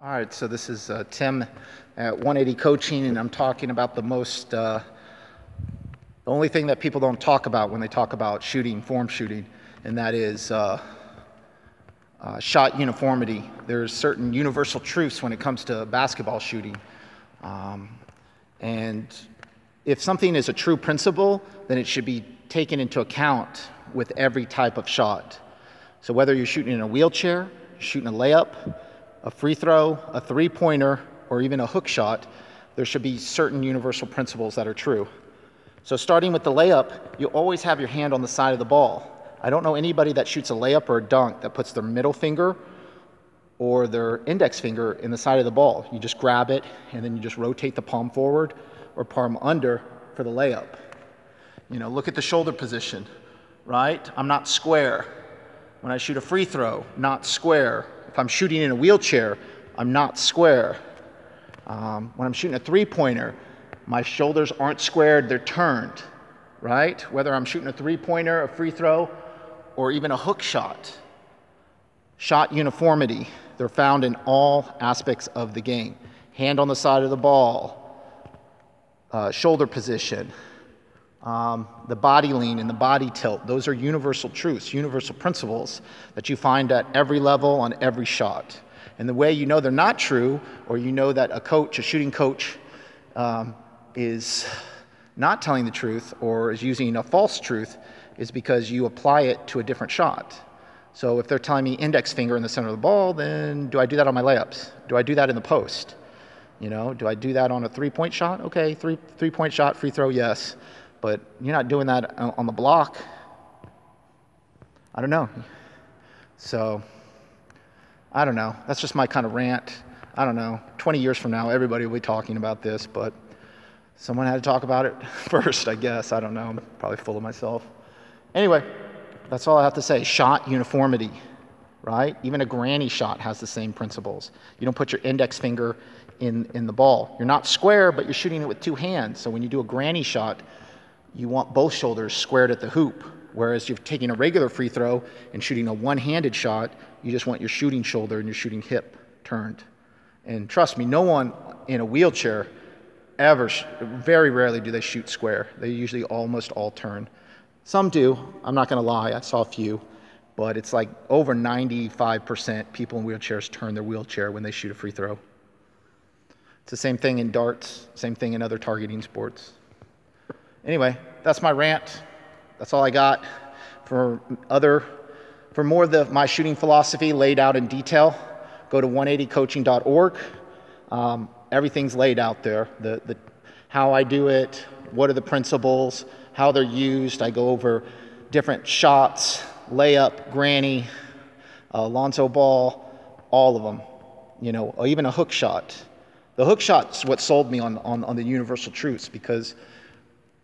All right, so this is Tim at 180 Coaching, and I'm talking about the only thing that people don't talk about when they talk about shooting, form shooting, and that is shot uniformity. There's certain universal truths when it comes to basketball shooting. And if something is a true principle, then it should be taken into account with every type of shot. So whether you're shooting in a wheelchair, shooting a layup, a free throw, a three-pointer, or even a hook shot, there should be certain universal principles that are true. So starting with the layup, you always have your hand on the side of the ball. I don't know anybody that shoots a layup or a dunk that puts their middle finger or their index finger in the side of the ball. You just grab it, and then you just rotate the palm forward or palm under for the layup. You know, look at the shoulder position, right? I'm not square. When I shoot a free throw, not square. If I'm shooting in a wheelchair, I'm not square. When I'm shooting a three-pointer, my shoulders aren't squared, they're turned, right? Whether I'm shooting a three-pointer, a free throw, or even a hook shot. Shot uniformity, they're found in all aspects of the game. Hand on the side of the ball, shoulder position, the body lean and the body tilt. Those are universal truths, universal principles that you find at every level on every shot. And the way you know they're not true, or you know that a shooting coach, is not telling the truth or is using a false truth, is because you apply it to a different shot. So if they're telling me index finger in the center of the ball, then do I do that on my layups? Do I do that in the post? You know, do I do that on a three-point shot? Okay, three-point shot, free throw, yes. But you're not doing that on the block. I don't know. So, I don't know. That's just my kind of rant. I don't know. 20 years from now, everybody will be talking about this, but someone had to talk about it first, I guess. I don't know. I'm probably full of myself. Anyway, that's all I have to say. Shot uniformity, right? Even a granny shot has the same principles. You don't put your index finger in the ball. You're not square, but you're shooting it with two hands. So when you do a granny shot, you want both shoulders squared at the hoop. Whereas you're taking a regular free throw and shooting a one-handed shot, you just want your shooting shoulder and your shooting hip turned. And trust me, no one in a wheelchair ever, very rarely do they shoot square. They usually almost all turn. Some do, I'm not gonna lie, I saw a few, but it's like over 95% people in wheelchairs turn their wheelchair when they shoot a free throw. It's the same thing in darts, same thing in other targeting sports. Anyway, that's my rant. That's all I got. For more of my shooting philosophy laid out in detail, go to 180coaching.org. Everything's laid out there. How I do it, what are the principles, how they're used. I go over different shots, layup, granny, Lonzo ball, all of them. You know, even a hook shot. The hook shot's what sold me on the universal truths, because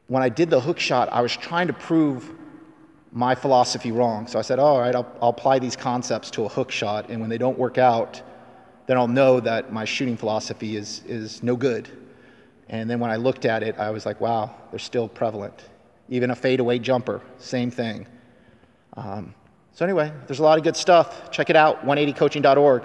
when I did the hook shot, I was trying to prove my philosophy wrong. So I said, all right, I'll apply these concepts to a hook shot, and when they don't work out, then I'll know that my shooting philosophy is no good. And then when I looked at it, I was like, wow, they're still prevalent. Even a fadeaway jumper, same thing. So anyway, there's a lot of good stuff. Check it out, 180coaching.org.